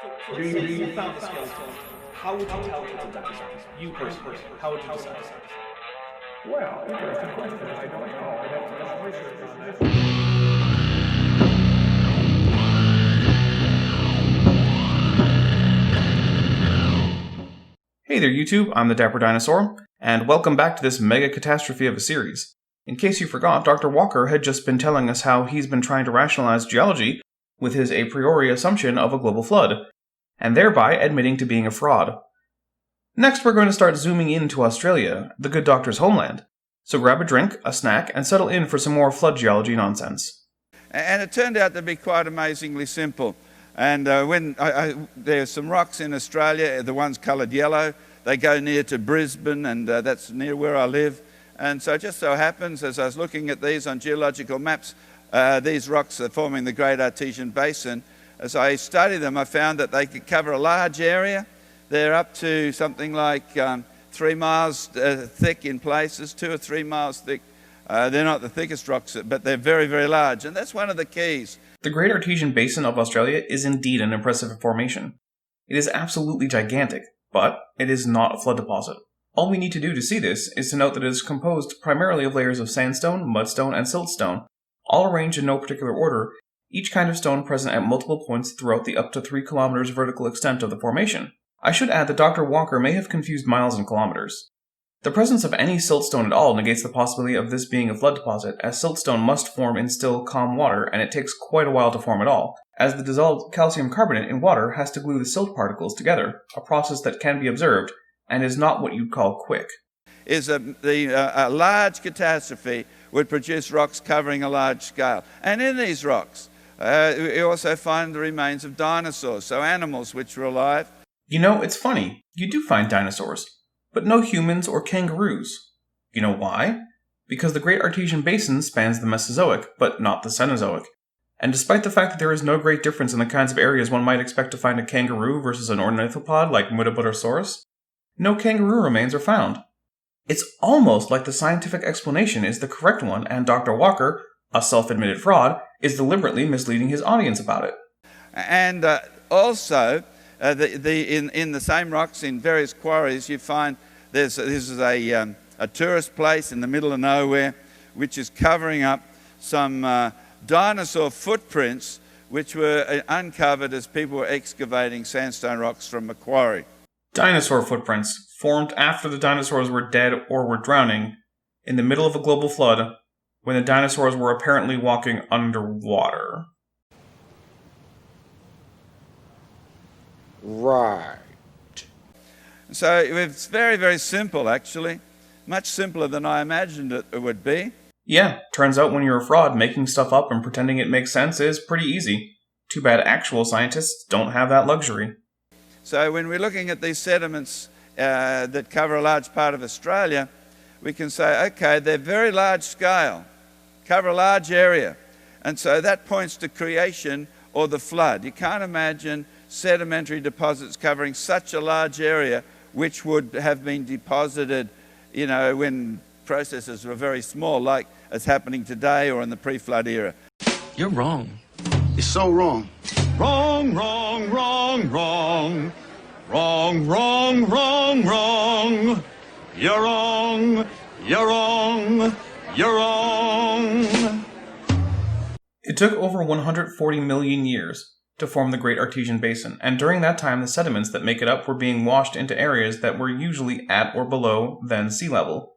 So let's say you found the skeleton. How would you tell it's a dinosaur? You personally, how would you decide? Well, interesting question. I don't know. I'd have to do some research on that. Hey there YouTube, I'm the Dapper Dinosaur, and welcome back to this mega catastrophe of a series. In case you forgot, Dr. Walker had just been telling us how he's been trying to rationalize geology with his a priori assumption of a global flood, and thereby admitting to being a fraud. Next we're going to start zooming into Australia, the good doctor's homeland. So grab a drink, a snack, and settle in for some more flood geology nonsense. And it turned out to be quite amazingly simple. And there's some rocks in Australia, the ones coloured yellow. They go near to Brisbane, and that's near where I live. And so it just so happens, as I was looking at these on geological maps, these rocks are forming the Great Artesian Basin. As I studied them, I found that they could cover a large area. They're up to something like 3 miles thick in places, 2 or 3 miles thick. They're not the thickest rocks, but they're very, very large. And that's one of the keys. The Great Artesian Basin of Australia is indeed an impressive formation. It is absolutely gigantic, but it is not a flood deposit. All we need to do to see this is to note that it is composed primarily of layers of sandstone, mudstone, and siltstone, all arranged in no particular order, each kind of stone present at multiple points throughout the up to 3 kilometers vertical extent of the formation. I should add that Dr. Walker may have confused miles and kilometers. The presence of any siltstone at all negates the possibility of this being a flood deposit, as siltstone must form in still, calm water, and it takes quite a while to form at all, as the dissolved calcium carbonate in water has to glue the silt particles together, a process that can be observed, and is not what you'd call quick. A large catastrophe would produce rocks covering a large scale. And in these rocks, we also find the remains of dinosaurs, so animals which were alive. You know, it's funny, you do find dinosaurs, but no humans or kangaroos. You know why? Because the Great Artesian Basin spans the Mesozoic, but not the Cenozoic. And despite the fact that there is no great difference in the kinds of areas one might expect to find a kangaroo versus an ornithopod like Muttaburrasaurus, no kangaroo remains are found. It's almost like the scientific explanation is the correct one, and Dr. Walker, a self-admitted fraud, is deliberately misleading his audience about it. And also, in the same rocks in various quarries, you find this is a tourist place in the middle of nowhere, which is covering up some dinosaur footprints which were uncovered as people were excavating sandstone rocks from a quarry. Dinosaur footprints, formed after the dinosaurs were dead or were drowning, in the middle of a global flood, when the dinosaurs were apparently walking underwater. Right. So it's very, very simple, actually. Much simpler than I imagined it would be. Yeah, turns out when you're a fraud, making stuff up and pretending it makes sense is pretty easy. Too bad actual scientists don't have that luxury. So when we're looking at these sediments that cover a large part of Australia, we can say, okay, they're very large scale, cover a large area. And so that points to creation or the flood. You can't imagine sedimentary deposits covering such a large area which would have been deposited, you know, when processes were very small, like is happening today or in the pre-flood era. You're wrong. You're so wrong. Wrong, wrong, wrong, wrong. Wrong, wrong, wrong, wrong. You're wrong. You're wrong. You're wrong. It took over 140 million years to form the Great Artesian Basin, and during that time the sediments that make it up were being washed into areas that were usually at or below then sea level.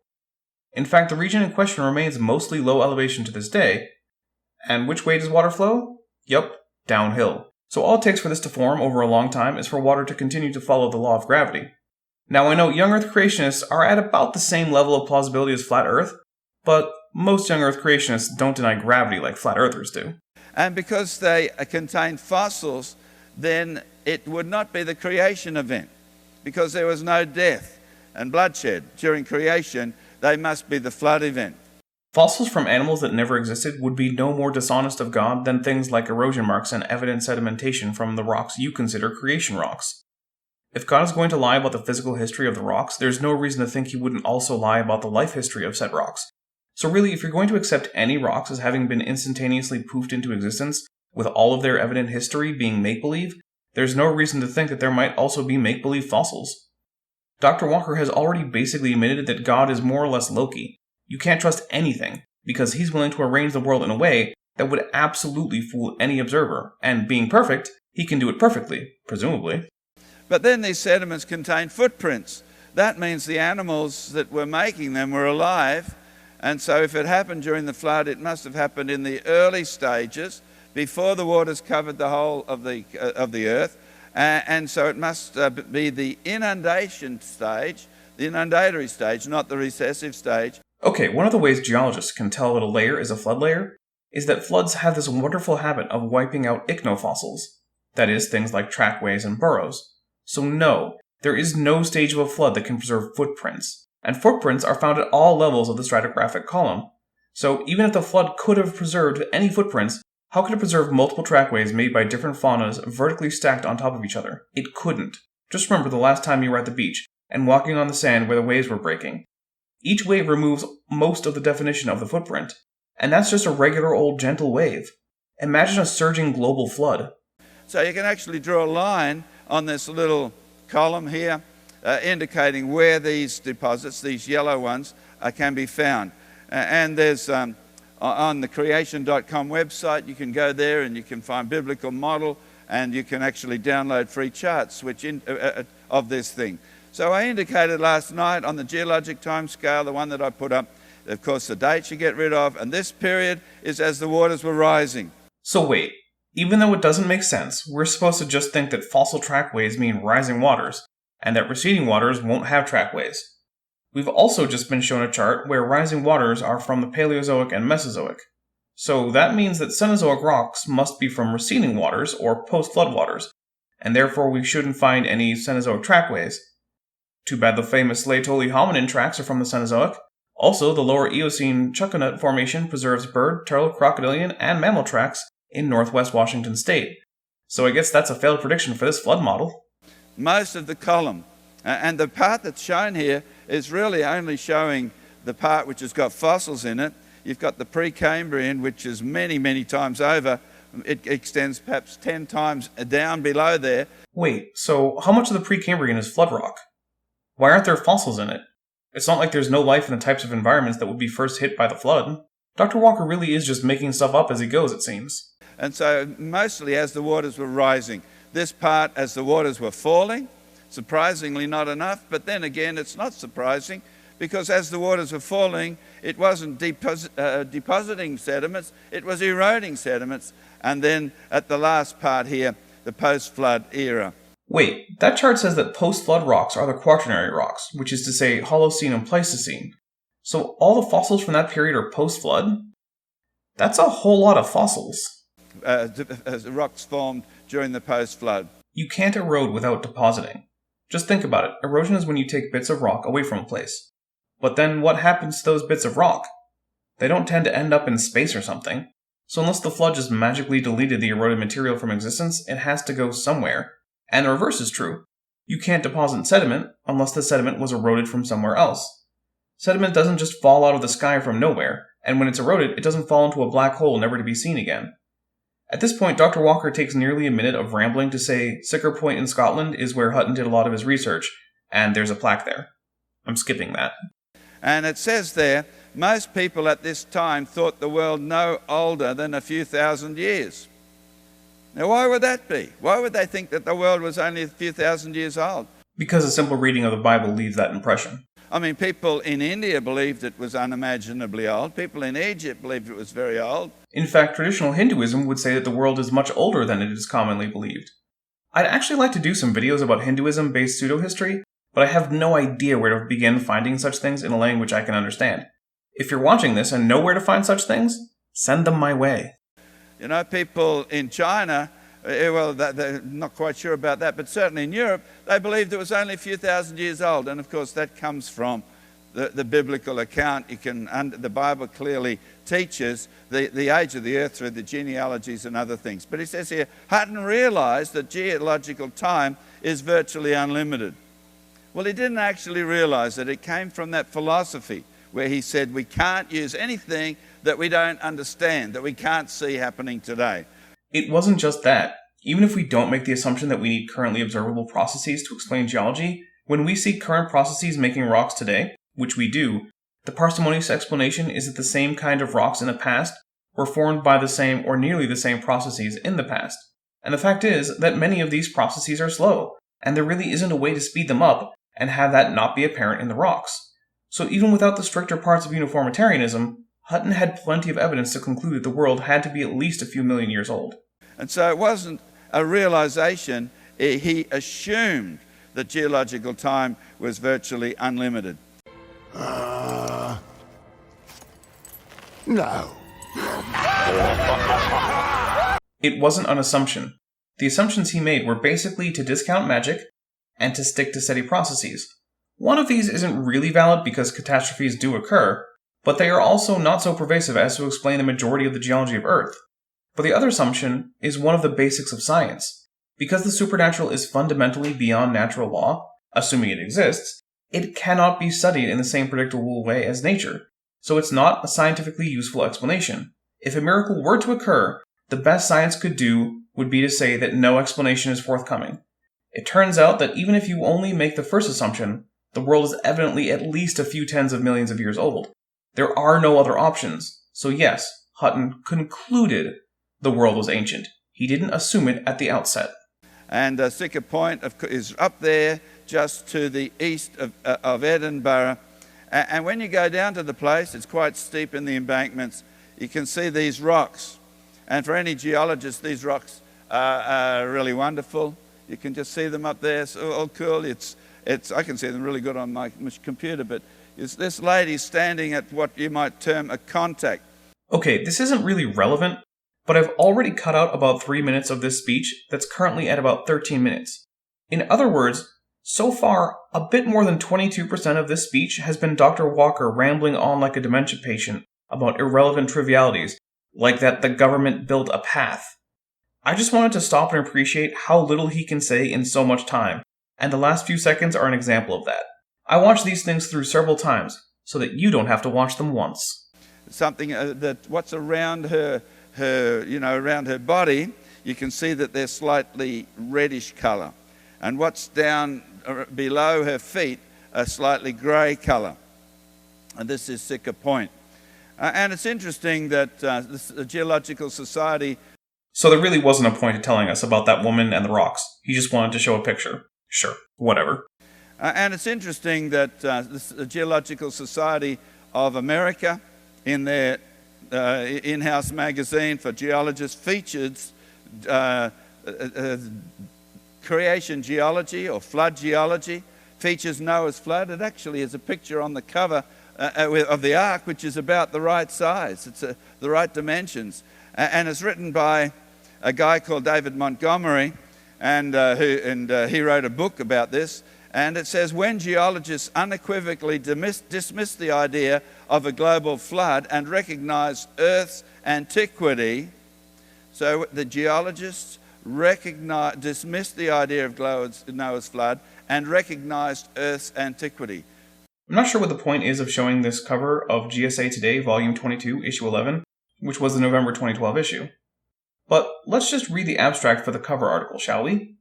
In fact, the region in question remains mostly low elevation to this day. And which way does water flow? Yup, downhill. So all it takes for this to form over a long time is for water to continue to follow the law of gravity. Now I know young Earth creationists are at about the same level of plausibility as flat Earth, but most young Earth creationists don't deny gravity like flat Earthers do. And because they contain fossils, then it would not be the creation event, because there was no death and bloodshed during creation. They must be the flood event. Fossils from animals that never existed would be no more dishonest of God than things like erosion marks and evident sedimentation from the rocks you consider creation rocks. If God is going to lie about the physical history of the rocks, there's no reason to think he wouldn't also lie about the life history of said rocks. So really, if you're going to accept any rocks as having been instantaneously poofed into existence, with all of their evident history being make-believe, there's no reason to think that there might also be make-believe fossils. Dr. Walker has already basically admitted that God is more or less Loki. You can't trust anything, because he's willing to arrange the world in a way that would absolutely fool any observer, and being perfect, he can do it perfectly, presumably. But then these sediments contain footprints. That means the animals that were making them were alive, and so if it happened during the flood, it must have happened in the early stages, before the waters covered the whole of the earth, and so it must be the inundation stage, the inundatory stage, not the recessive stage. Okay, one of the ways geologists can tell that a layer is a flood layer is that floods have this wonderful habit of wiping out ichnofossils, that is, things like trackways and burrows. So no, there is no stage of a flood that can preserve footprints, and footprints are found at all levels of the stratigraphic column. So even if the flood could have preserved any footprints, how could it preserve multiple trackways made by different faunas vertically stacked on top of each other? It couldn't. Just remember the last time you were at the beach and walking on the sand where the waves were breaking. Each wave removes most of the definition of the footprint, and that's just a regular old gentle wave. Imagine a surging global flood. So you can actually draw a line on this little column here, indicating where these deposits, these yellow ones, can be found. And there's, on the creation.com website, you can go there and you can find biblical model, and you can actually download free charts of this thing. So I indicated last night on the geologic time scale, the one that I put up, of course the dates you get rid of, and this period is as the waters were rising. So wait, even though it doesn't make sense, we're supposed to just think that fossil trackways mean rising waters, and that receding waters won't have trackways. We've also just been shown a chart where rising waters are from the Paleozoic and Mesozoic. So that means that Cenozoic rocks must be from receding waters or post-flood waters, and therefore we shouldn't find any Cenozoic trackways. Too bad the famous Laetoli hominin tracks are from the Cenozoic. Also, the lower Eocene Chuckanut Formation preserves bird, turtle, crocodilian, and mammal tracks in northwest Washington state. So I guess that's a failed prediction for this flood model. Most of the column, and the part that's shown here is really only showing the part which has got fossils in it. You've got the Precambrian, which is many, many times over. It extends perhaps 10 times down below there. Wait, so how much of the Precambrian is flood rock? Why aren't there fossils in it? It's not like there's no life in the types of environments that would be first hit by the flood. Dr. Walker really is just making stuff up as he goes, it seems. And so mostly as the waters were rising. This part as the waters were falling, surprisingly not enough, but then again it's not surprising, because as the waters were falling, it wasn't depositing sediments, it was eroding sediments. And then at the last part here, the post-flood era. Wait, that chart says that post-flood rocks are the Quaternary rocks, which is to say Holocene and Pleistocene. So all the fossils from that period are post-flood? That's a whole lot of fossils. Rocks formed during the post-flood. You can't erode without depositing. Just think about it. Erosion is when you take bits of rock away from a place. But then what happens to those bits of rock? They don't tend to end up in space or something. So unless the flood just magically deleted the eroded material from existence, it has to go somewhere. And the reverse is true. You can't deposit sediment unless the sediment was eroded from somewhere else. Sediment doesn't just fall out of the sky from nowhere, and when it's eroded, it doesn't fall into a black hole never to be seen again. At this point, Dr. Walker takes nearly a minute of rambling to say Sicker Point in Scotland is where Hutton did a lot of his research, and there's a plaque there. I'm skipping that. And it says there, most people at this time thought the world no older than a few thousand years. Now, why would that be? Why would they think that the world was only a few thousand years old? Because a simple reading of the Bible leaves that impression. I mean, people in India believed it was unimaginably old. People in Egypt believed it was very old. In fact, traditional Hinduism would say that the world is much older than it is commonly believed. I'd actually like to do some videos about Hinduism-based pseudo-history, but I have no idea where to begin finding such things in a language I can understand. If you're watching this and know where to find such things, send them my way. You know, people in China, well, they're not quite sure about that, but certainly in Europe, they believed it was only a few thousand years old. And of course, that comes from the biblical account. The Bible clearly teaches the age of the earth through the genealogies and other things. But he says here, Hutton realized that geological time is virtually unlimited. Well, he didn't actually realize that. It came from that philosophy where he said we can't use anything that we don't understand, that we can't see happening today. It wasn't just that. Even if we don't make the assumption that we need currently observable processes to explain geology, when we see current processes making rocks today, which we do, the parsimonious explanation is that the same kind of rocks in the past were formed by the same or nearly the same processes in the past. And the fact is that many of these processes are slow, and there really isn't a way to speed them up and have that not be apparent in the rocks. So even without the stricter parts of uniformitarianism, Hutton had plenty of evidence to conclude that the world had to be at least a few million years old. And so it wasn't a realization, he assumed that geological time was virtually unlimited. No. It wasn't an assumption. The assumptions he made were basically to discount magic and to stick to steady processes. One of these isn't really valid because catastrophes do occur, but they are also not so pervasive as to explain the majority of the geology of Earth. But the other assumption is one of the basics of science. Because the supernatural is fundamentally beyond natural law, assuming it exists, it cannot be studied in the same predictable way as nature, so it's not a scientifically useful explanation. If a miracle were to occur, the best science could do would be to say that no explanation is forthcoming. It turns out that even if you only make the first assumption, the world is evidently at least a few tens of millions of years old. There are no other options, so yes, Hutton concluded the world was ancient. He didn't assume it at the outset. And Siccar Point is up there just to the east of Edinburgh. And when you go down to the place, it's quite steep in the embankments, you can see these rocks. And for any geologist, these rocks are really wonderful. You can just see them up there, it's all cool. I can see them really good on my computer, but this lady standing at what you might term a contact. Okay, this isn't really relevant, but I've already cut out about 3 minutes of this speech that's currently at about 13 minutes. In other words, so far, a bit more than 22% of this speech has been Dr. Walker rambling on like a dementia patient about irrelevant trivialities, like that the government built a path. I just wanted to stop and appreciate how little he can say in so much time, and the last few seconds are an example of that. I watch these things through several times, so that you don't have to watch them once. Something that what's around her around her body, you can see that they're slightly reddish colour. And what's down below her feet, a slightly grey colour. And this is Siccar Point. And it's interesting that the Geological Society... So there really wasn't a point to telling us about that woman and the rocks. He just wanted to show a picture. Sure, whatever. And it's interesting that the Geological Society of America, in their in-house magazine for geologists, features creation geology or flood geology, features Noah's flood. It actually is a picture on the cover of the ark, which is about the right size. It's the right dimensions. And it's written by a guy called David Montgomery, and he wrote a book about this. And it says, when geologists unequivocally dismiss the idea of a global flood and recognize Earth's antiquity, so the geologists dismissed the idea of Noah's flood and recognized Earth's antiquity. I'm not sure what the point is of showing this cover of GSA Today, Volume 22, Issue 11, which was the November 2012 issue. But let's just read the abstract for the cover article, shall we?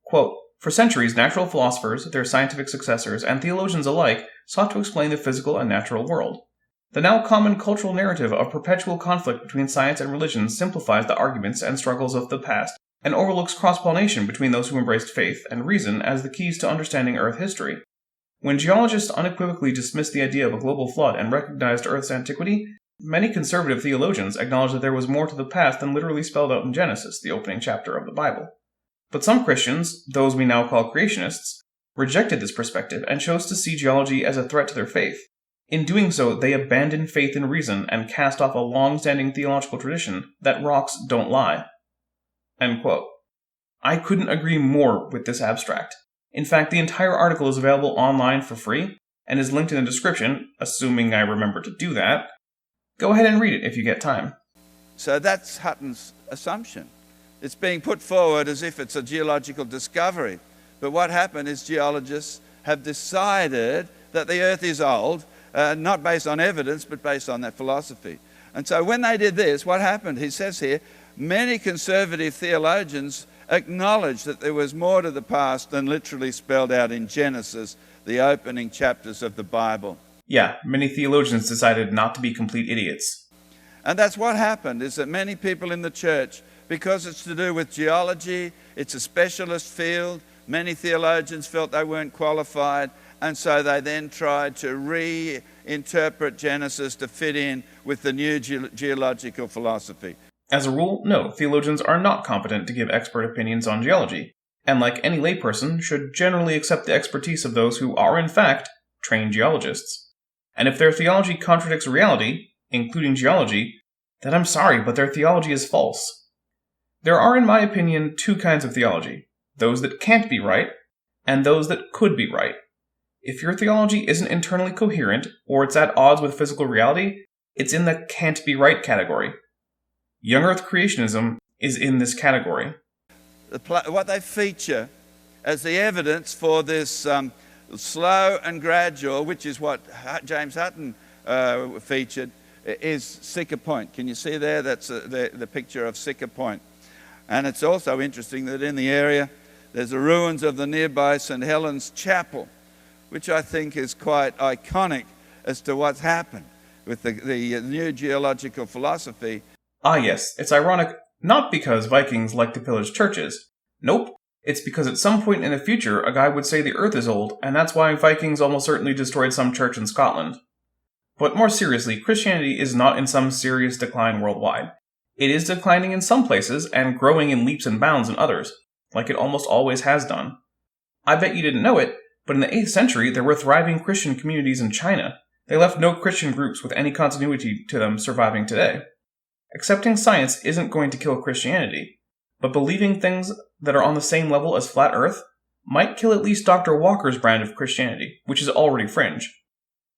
Quote, for centuries, natural philosophers, their scientific successors, and theologians alike sought to explain the physical and natural world. The now common cultural narrative of perpetual conflict between science and religion simplifies the arguments and struggles of the past and overlooks cross-pollination between those who embraced faith and reason as the keys to understanding Earth history. When geologists unequivocally dismissed the idea of a global flood and recognized Earth's antiquity, many conservative theologians acknowledged that there was more to the past than literally spelled out in Genesis, the opening chapter of the Bible. But some Christians, those we now call creationists, rejected this perspective and chose to see geology as a threat to their faith. In doing so, they abandoned faith in reason and cast off a long-standing theological tradition that rocks don't lie. End quote. I couldn't agree more with this abstract. In fact, the entire article is available online for free and is linked in the description, assuming I remember to do that. Go ahead and read it if you get time. So that's Hutton's assumption. It's being put forward as if it's a geological discovery. But what happened is geologists have decided that the Earth is old, not based on evidence, but based on that philosophy. And so when they did this, what happened? He says here, Many conservative theologians acknowledge that there was more to the past than literally spelled out in Genesis, the opening chapters of the Bible. Yeah, many theologians decided not to be complete idiots. And that's what happened, is that many people in the church, because it's to do with geology, it's a specialist field, many theologians felt they weren't qualified, and so they then tried to reinterpret Genesis to fit in with the new geological philosophy. As a rule, no, theologians are not competent to give expert opinions on geology, and like any layperson, should generally accept the expertise of those who are in fact trained geologists. And if their theology contradicts reality, including geology, then I'm sorry, but their theology is false. There are, in my opinion, two kinds of theology: those that can't be right, and those that could be right. If your theology isn't internally coherent, or it's at odds with physical reality, it's in the can't be right category. Young Earth creationism is in this category. What they feature as the evidence for this slow and gradual, which is what James Hutton featured, is Siccar Point. Can you see there? That's the picture of Siccar Point. And it's also interesting that in the area there's the ruins of the nearby St. Helens Chapel, which I think is quite iconic as to what's happened with the new geological philosophy. Ah yes, it's ironic not because Vikings like to pillage churches. Nope, it's because at some point in the future a guy would say the earth is old, and that's why Vikings almost certainly destroyed some church in Scotland. But more seriously, Christianity is not in some serious decline worldwide. It is declining in some places and growing in leaps and bounds in others, like it almost always has done. I bet you didn't know it, but in the 8th century there were thriving Christian communities in China. They left no Christian groups with any continuity to them surviving today. Accepting science isn't going to kill Christianity, but believing things that are on the same level as flat Earth might kill at least Dr. Walker's brand of Christianity, which is already fringe.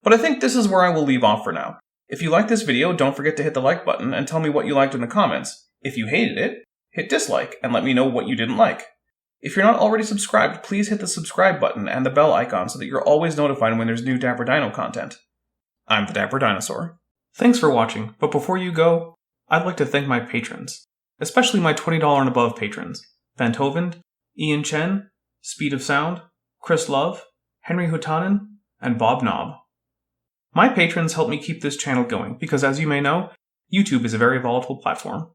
But I think this is where I will leave off for now. If you liked this video, don't forget to hit the like button and tell me what you liked in the comments. If you hated it, hit dislike and let me know what you didn't like. If you're not already subscribed, please hit the subscribe button and the bell icon so that you're always notified when there's new Dapper Dino content. I'm the Dapper Dinosaur. Thanks for watching, but before you go, I'd like to thank my patrons, especially my $20 and above patrons: Van Tovend, Ian Chen, Speed of Sound, Chris Love, Henry Hutanen, and Bob Knob. My patrons help me keep this channel going because, as you may know, YouTube is a very volatile platform.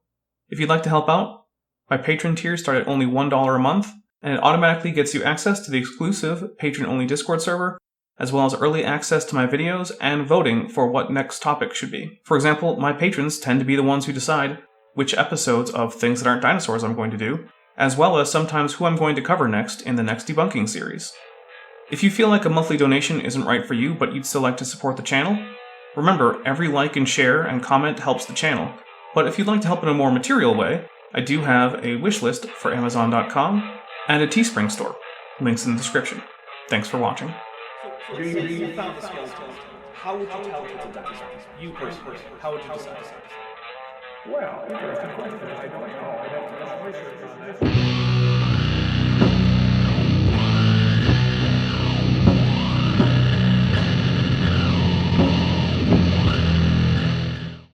If you'd like to help out, my patron tiers start at only $1 a month, and it automatically gets you access to the exclusive patron-only Discord server, as well as early access to my videos and voting for what next topic should be. For example, my patrons tend to be the ones who decide which episodes of Things That Aren't Dinosaurs I'm going to do, as well as sometimes who I'm going to cover next in the next debunking series. If you feel like a monthly donation isn't right for you, but you'd still like to support the channel, remember, every like and share and comment helps the channel. But if you'd like to help in a more material way, I do have a wishlist for Amazon.com and a Teespring store. Links in the description. Thanks for watching. So you found the skeleton. How would you tell people that? You personally, how would you decide? Well, interesting question. I don't know. I'd have to do some research on this.